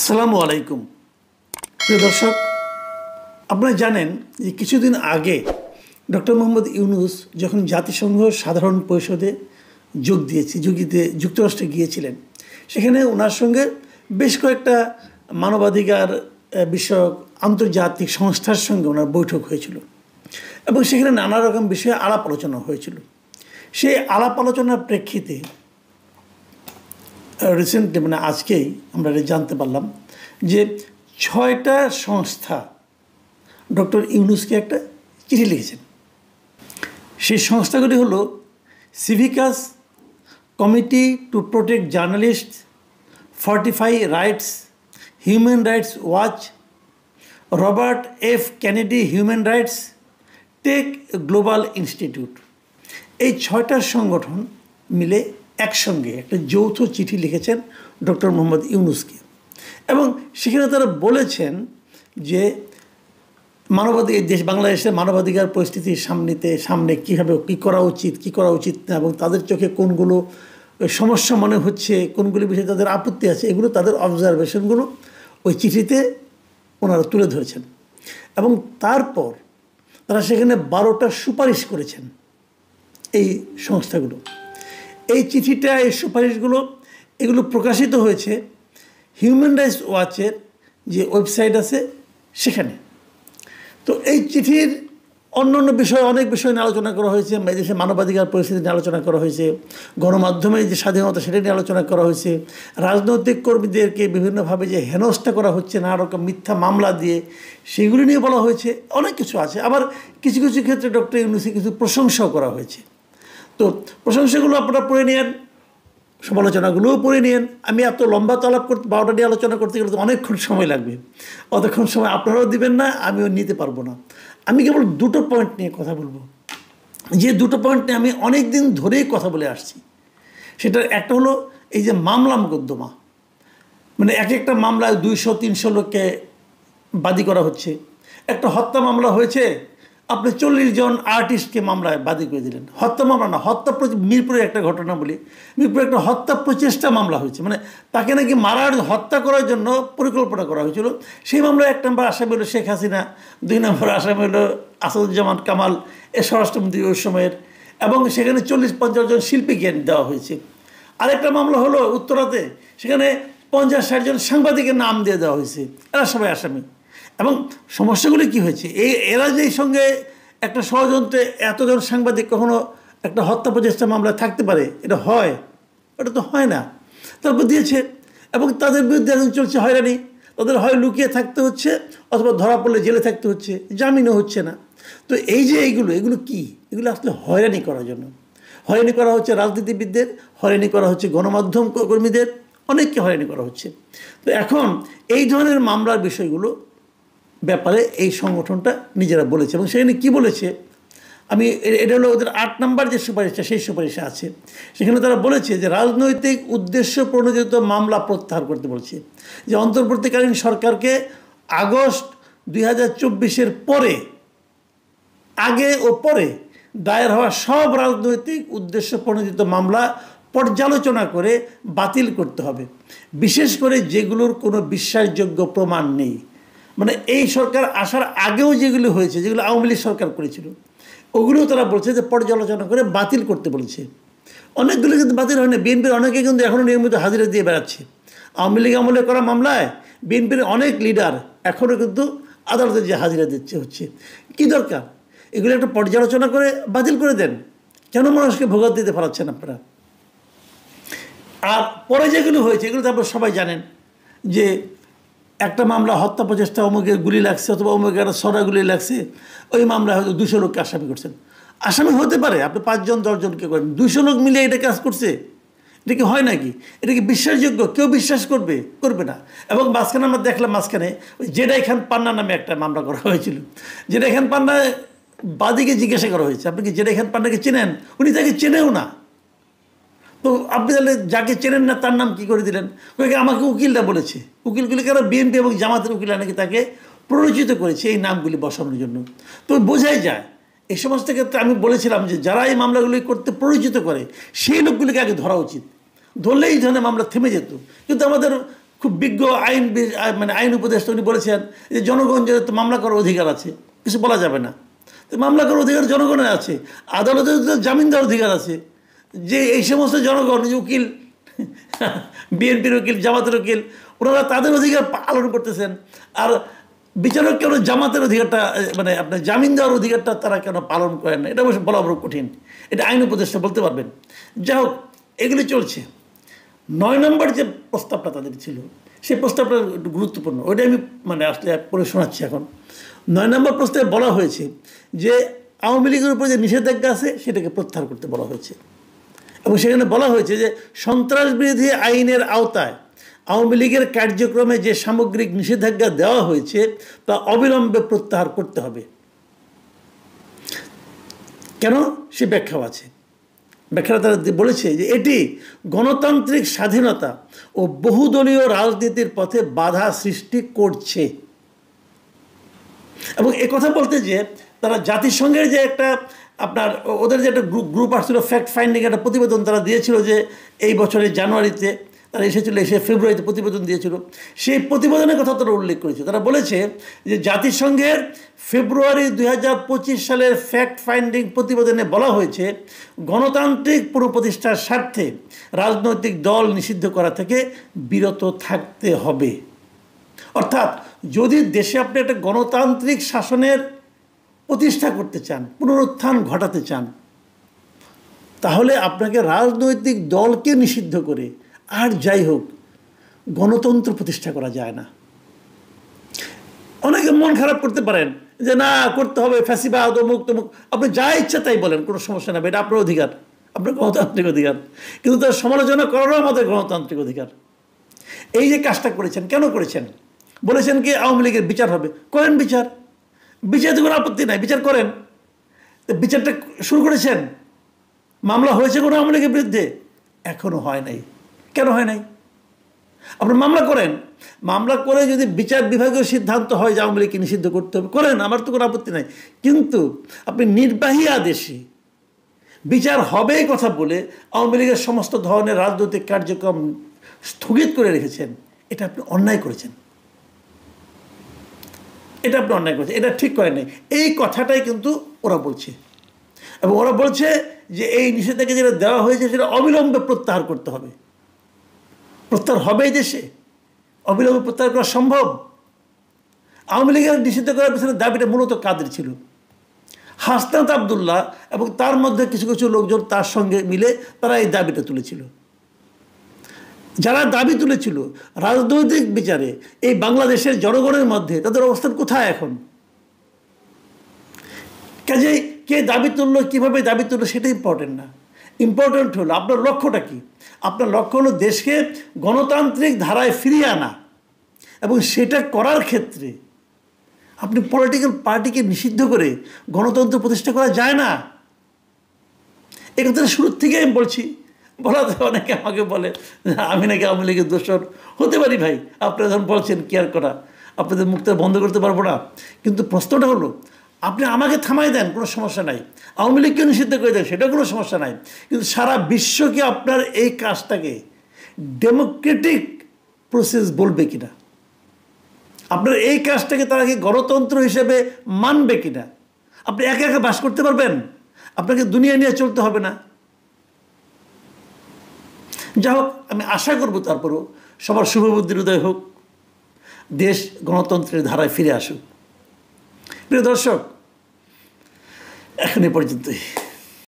আসসালামু আলাইকুম প্রিয় দর্শক, আপনারা জানেন যে কিছুদিন আগে ডক্টর মোহাম্মদ ইউনূস যখন জাতিসংঘ সাধারণ পরিষদে যোগ দিতে যুক্তরাষ্ট্রে গিয়েছিলেন, সেখানে ওনার সঙ্গে বেশ কয়েকটা মানবাধিকার বিষয়ক আন্তর্জাতিক সংস্থার সঙ্গে ওনার বৈঠক হয়েছিল এবং সেখানে নানা রকম বিষয়ে আলাপ আলোচনা হয়েছিল। সেই আলাপ আলোচনার প্রেক্ষিতে রিসেন্টলি আজকেই আমরা জানতে পারলাম যে 6টা সংস্থা ডক্টর ইউনূসকে একটা চিঠি লিখেছেন। সেই সংস্থাগুলি হলো Civicus, committee to protect journalist, fortify rights, human rights watch, Robert F Kennedy human rights, tech global institute. এই 6টা সংগঠন মিলে একসঙ্গে একটা যৌথ চিঠি লিখেছেন ডক্টর মোহাম্মদ ইউনূসকে এবং সেখানে তারা বলেছেন যে বাংলাদেশের মানবাধিকার পরিস্থিতির সামনে কীভাবে কী করা উচিত না, এবং তাদের চোখে কোনগুলো সমস্যা মনে হচ্ছে, কোনগুলি বিষয়ে তাদের আপত্তি আছে, এগুলো তাদের অবজারভেশনগুলো ওই চিঠিতে ওনারা তুলে ধরেছেন এবং তারপর তারা সেখানে 12টা সুপারিশ করেছেন। এই সংস্থাগুলো এই চিঠিটা, এই সুপারিশগুলো এগুলো প্রকাশিত হয়েছে হিউম্যান রাইটস ওয়াচের যে ওয়েবসাইট আছে সেখানে। তো এই চিঠির অন্য বিষয়, অনেক বিষয় নিয়ে আলোচনা করা হয়েছে। দেশের মানবাধিকার পরিস্থিতি নিয়ে আলোচনা করা হয়েছে, গণমাধ্যমের যে স্বাধীনতা সেটা নিয়ে আলোচনা করা হয়েছে, রাজনৈতিক কর্মীদেরকে বিভিন্নভাবে যে হেনস্থা করা হচ্ছে নানা রকম মিথ্যা মামলা দিয়ে, সেগুলি নিয়ে বলা হয়েছে। অনেক কিছু আছে। আবার কিছু কিছু ক্ষেত্রে ডক্টর ইউনূসের কিছু প্রশংসাও করা হয়েছে। তো প্রশংসাগুলো আপনারা পড়ে নিন, সমালোচনাগুলোও পড়ে নিন। আমি এত লম্বা তলাপ করতে 12টা নিয়ে আলোচনা করতে গেলে তো অনেকক্ষণ সময় লাগবে। অতক্ষণ সময় আপনারাও দিবেন না, আমিও নিতে পারবো না। আমি কেবল 2টো পয়েন্ট নিয়ে কথা বলবো, যে 2টো পয়েন্ট নিয়ে আমি অনেক দিন ধরেই কথা বলে আসছি। সেটার একটা হলো এই যে মামলা মোকদ্দমা, এক একটা মামলায় 200-300 লোককে বাদী করা হচ্ছে। একটা হত্যা মামলা হয়েছে, আপনি 40 জন আর্টিস্টকে মামলায় বাদী করে দিলেন। হত্যা মামলা না, মিরপুরের একটা ঘটনা বলি। মিরপুরে একটা হত্যা প্রচেষ্টা মামলা হয়েছে, তাকে নাকি হত্যা করার জন্য পরিকল্পনা করা হয়েছিল। সেই মামলায় 1 নম্বর আসামি হলো শেখ হাসিনা, 2 নম্বর আসামি হলো আসাদুজ্জামান কামাল, স্বরাষ্ট্রমন্ত্রী ওই সময়ের, এবং সেখানে 40-50 জন শিল্পীকে দেওয়া হয়েছে। আরেকটা মামলা হলো উত্তরাতে, সেখানে 50-60 জন সাংবাদিকের নাম দিয়ে দেওয়া হয়েছে। এরা সবাই আসামি। এবং সমস্যাগুলি কী হয়েছে, এরা যেই সঙ্গে একটা ষড়যন্ত্রে এতজন সাংবাদিক কখনো একটা হত্যা প্রচেষ্টা মামলায় থাকতে পারে? এটা হয়? এটা তো হয় না। তারপর দিয়েছে এবং তাদের বিরুদ্ধে এখন চলছে হয়রানি। তাদের হয় লুকিয়ে থাকতে হচ্ছে, অথবা ধরা পড়লে জেলে থাকতে হচ্ছে, জামিনও হচ্ছে না। তো এই যে এগুলো কি? এগুলো আসলে হয়রানি করার জন্য। হয়রানি করা হচ্ছে রাজনীতিবিদদের, হয়রানি করা হচ্ছে গণমাধ্যম কর্মীদের, অনেককে হয়রানি করা হচ্ছে। তো এখন এই ধরনের মামলার বিষয়গুলো ব্যাপারে এই সংগঠনটা নিজেরা বলেছে এবং সেখানে কি বলেছে, এটা হলো ওদের 8 নম্বর যে সুপারিশটা, সেই সুপারিশে আছে। সেখানে তারা বলেছে যে রাজনৈতিক উদ্দেশ্য প্রণোদিত মামলা প্রত্যাহার করতে বলছে, যে অন্তর্বর্তীকালীন সরকারকে আগস্ট 2024-এর পরে, আগে ও পরে দায়ের হওয়া সব রাজনৈতিক উদ্দেশ্য প্রণোদিত মামলা পর্যালোচনা করে বাতিল করতে হবে, বিশেষ করে যেগুলোর কোনো বিশ্বাসযোগ্য প্রমাণ নেই। এই সরকার আসার আগেও যেগুলো হয়েছে, যেগুলো আওয়ামী লীগ সরকার করেছিল, ওগুলোও তারা বলছে যে পর্যালোচনা করে বাতিল করতে বলেছে। অনেকগুলো কিন্তু বাতিল হয় না। বিএনপির অনেকে কিন্তু এখনও নিয়মিত হাজিরা দিয়ে বেড়াচ্ছে। আওয়ামী লীগ আমলে করা মামলায় বিএনপির অনেক লিডার এখনও কিন্তু আদালতে যে হাজিরা হচ্ছে। কি দরকার? এগুলো একটা পর্যালোচনা করে বাতিল করে দেন। কেন মানুষকে ভোগান্তিতে ফেলাচ্ছেন আপনারা? আর পরে যেগুলো হয়েছে এগুলো তারপর সবাই জানেন, যে একটা মামলা হত্যা প্রচেষ্টা, অমুকের গুলি লাগছে, অথবা অমুকের ছড়া গুলি লাগছে, ওই মামলায় হয়তো 200 লোককে আসামি করছেন। আসামি হতে পারে, আপনি 5 জন 10 জনকে করেন, 200 লোক মিলে এটা কাজ করছে, এটা কি হয় নাকি? এটা কি বিশ্বাসযোগ্য? কেউ বিশ্বাস করবে না। এবং মাঝখানে আমরা দেখলাম, ওই জেডাই খান পান্না নামে একটা মামলা করা হয়েছিল। জেডাই খান পান্না বাদীকে জিজ্ঞাসা করা হয়েছে, আপনি কি জেডাই খান পান্নাকে চেনেন? উনি তাকে চেনেও না। তো আপনি তাহলে যাকে চেনেন না তার নাম কি করে দিলেন? আমাকে উকিলরা বলেছে। উকিলগুলি কারো বিএনপি এবং জামাতের উকিলরা নাকি তাকে প্ররোচিত করেছে এই নামগুলি বসানোর জন্য। তো বোঝাই যায় এই সমস্ত ক্ষেত্রে আমি বলেছিলাম যে যারা এই মামলাগুলি করতে প্ররোচিত করে সেই লোকগুলিকে আগে ধরা উচিত। ধরলেই এই ধরনের মামলা থেমে যেত। কিন্তু আমাদের খুব বিজ্ঞ মানে আইন উপদেষ্টা উনি বলেছেন যে জনগণ যেহেতু মামলা করার অধিকার আছে, কিছু বলা যাবে না। তো মামলা করার অধিকার জনগণের আছে, আদালতের জামিন দেওয়ার অধিকার আছে। যে এই সমস্ত জনগণ, উকিল, বিএনপির উকিল, জামাতের উকিল, ওনারা তাদের অধিকার পালন করতেছেন, আর বিচারক কেন জামাতের অধিকারটা, মানে আপনার জামিন দেওয়ার অধিকারটা তারা কেন পালন করেন না? এটা অবশ্য বলা বড় কঠিন, এটা আইন উপদেষ্টা বলতে পারবেন। যাই হোক, এগুলি চলছে। 9 নম্বর যে প্রস্তাবটা তাদের ছিল, সেই প্রস্তাবটা একটু গুরুত্বপূর্ণ, ওইটা আমি মানে আসলে পড়ে শোনাচ্ছি এখন। 9 নম্বর প্রস্তাবে বলা হয়েছে যে আওয়ামী লীগের উপর যে নিষেধাজ্ঞা আছে সেটাকে প্রত্যাহার করতে বলা হয়েছে, এবং সেখানে বলা হয়েছে যে সন্ত্রাস বিরোধী আইনের আওতায় আওয়ামী লীগের কার্যক্রমে যে সামগ্রিক নিষেধাজ্ঞা দেওয়া হয়েছে তা অবিলম্বে প্রত্যাহার করতে হবে। কেন? সে ব্যাখ্যাও আছে। ব্যাখ্যাটা তারা বলেছে যে এটি গণতান্ত্রিক স্বাধীনতা ও বহুদলীয় রাজনীতির পথে বাধা সৃষ্টি করছে। এবং কথা বলতে যে তারা জাতিসংঘের যে একটা আপনার ওদের যে একটা গ্রুপ আসছিল, ফ্যাক্ট ফাইন্ডিং একটা প্রতিবেদন তারা দিয়েছিল, যে এই বছরের জানুয়ারিতে তারা এসে ফেব্রুয়ারিতে প্রতিবেদন দিয়েছিল। সেই প্রতিবেদনের কথা তারা উল্লেখ করেছে। তারা বলেছে যে জাতিসংঘের ফেব্রুয়ারি 2025 সালের ফ্যাক্ট ফাইন্ডিং প্রতিবেদনে বলা হয়েছে গণতান্ত্রিক পুনঃপ্রতিষ্ঠার স্বার্থে রাজনৈতিক দল নিষিদ্ধ করা থেকে বিরত থাকতে হবে। অর্থাৎ যদি দেশে আপনি একটা গণতান্ত্রিক শাসনের প্রতিষ্ঠা করতে চান, পুনরুত্থান ঘটাতে চান, তাহলে আপনাকে রাজনৈতিক দলকে নিষিদ্ধ করে আর যাই হোক গণতন্ত্র প্রতিষ্ঠা করা যায় না। অনেকে মন খারাপ করতে পারেন যে না করতে হবে, ফ্যাসিবাদ অমুক তমুক, আপনি যা ইচ্ছা তাই বলেন, কোনো সমস্যা নেই, এটা আপনার অধিকার, আপনার গণতান্ত্রিক অধিকার। কিন্তু তার সমালোচনা করারও আমাদের গণতান্ত্রিক অধিকার। এই যে কাজটা করেছেন, কেন করেছেন? বলেছেন কি আওয়ামী লীগের বিচার হবে, করেন বিচার, বিচারে কোনো আপত্তি নাই, বিচার করেন। বিচারটা শুরু করেছেন, মামলা হয়েছে কোনো আওয়ামী লীগের বিরুদ্ধে? এখনো হয় নাই। কেন হয় নাই? আপনি মামলা করেন, মামলা করে যদি বিচার বিভাগীয় সিদ্ধান্ত হয় যে আওয়ামী লীগকে নিষিদ্ধ করতে হবে, করেন, আমার তো কোনো আপত্তি নাই। কিন্তু আপনি নির্বাহী আদেশে বিচার হবে কথা বলে আওয়ামী লীগের সমস্ত ধরনের রাজনৈতিক কার্যক্রম স্থগিত করে রেখেছেন, এটা আপনি অন্যায় করেছেন, এটা আপনি অন্যায় করেছেন, এটা ঠিক করেন নাই। এই কথাটাই কিন্তু ওরা বলছে, এবং ওরা বলছে যে এই নিষেধাজ্ঞা যেটা দেওয়া হয়েছে সেটা অবিলম্বে প্রত্যাহার করতে হবে। প্রত্যাহার হবে এই দেশে? অবিলম্বে প্রত্যাহার করা সম্ভব? আওয়ামী লীগের নিষিদ্ধ করার পিছনে দাবিটা মূলত কাদের ছিল? হাসনাত আবদুল্লাহ এবং তার মধ্যে কিছু কিছু লোকজন তার সঙ্গে মিলে তারা এই দাবিটা তুলেছিল। যারা দাবি তুলেছিল রাজনৈতিক বিচারে এই বাংলাদেশের জনগণের মধ্যে তাদের অবস্থান কোথায় এখন? কাজেই কে দাবি তুললো, কীভাবে দাবি তুললো সেটা ইম্পর্টেন্ট না। ইম্পর্টেন্ট হলো আপনার লক্ষ্যটা কী। আপনার লক্ষ্য হলো দেশকে গণতান্ত্রিক ধারায় ফিরিয়ে আনা, এবং সেটা করার ক্ষেত্রে আপনি পলিটিক্যাল পার্টিকে নিষিদ্ধ করে গণতন্ত্র প্রতিষ্ঠা করা যায় না। এই কথাটা শুরুর থেকে আমি বলছি। বলাতে অনেকে আমাকে বলে আমি নাকি আওয়ামী লীগের দোষর হতে পারি। ভাই, আপনারা যখন বলছেন কেয়ার করা, আপনাদের মুখটা বন্ধ করতে পারবো না, কিন্তু প্রশ্নটা হলো আপনি আমাকে থামাই দেন, কোনো সমস্যা নাই, আওয়ামী লীগকে নিষিদ্ধ করে দেন, সেটা কোনো সমস্যা নাই, কিন্তু সারা বিশ্বকে আপনার এই কাজটাকে ডেমোক্রেটিক প্রসেস বলবে কিনা, আপনার এই কাজটাকে তারা কি গণতন্ত্র হিসেবে মানবে কিনা? আপনি একা একা বাস করতে পারবেন? আপনাকে দুনিয়া নিয়ে চলতে হবে না? যা হোক, আমি আশা করব তারপরও সবার শুভবুদ্ধির উদয় হোক, দেশ গণতন্ত্রের ধারায় ফিরে আসুক। প্রিয় দর্শক, এখন এ পর্যন্তই।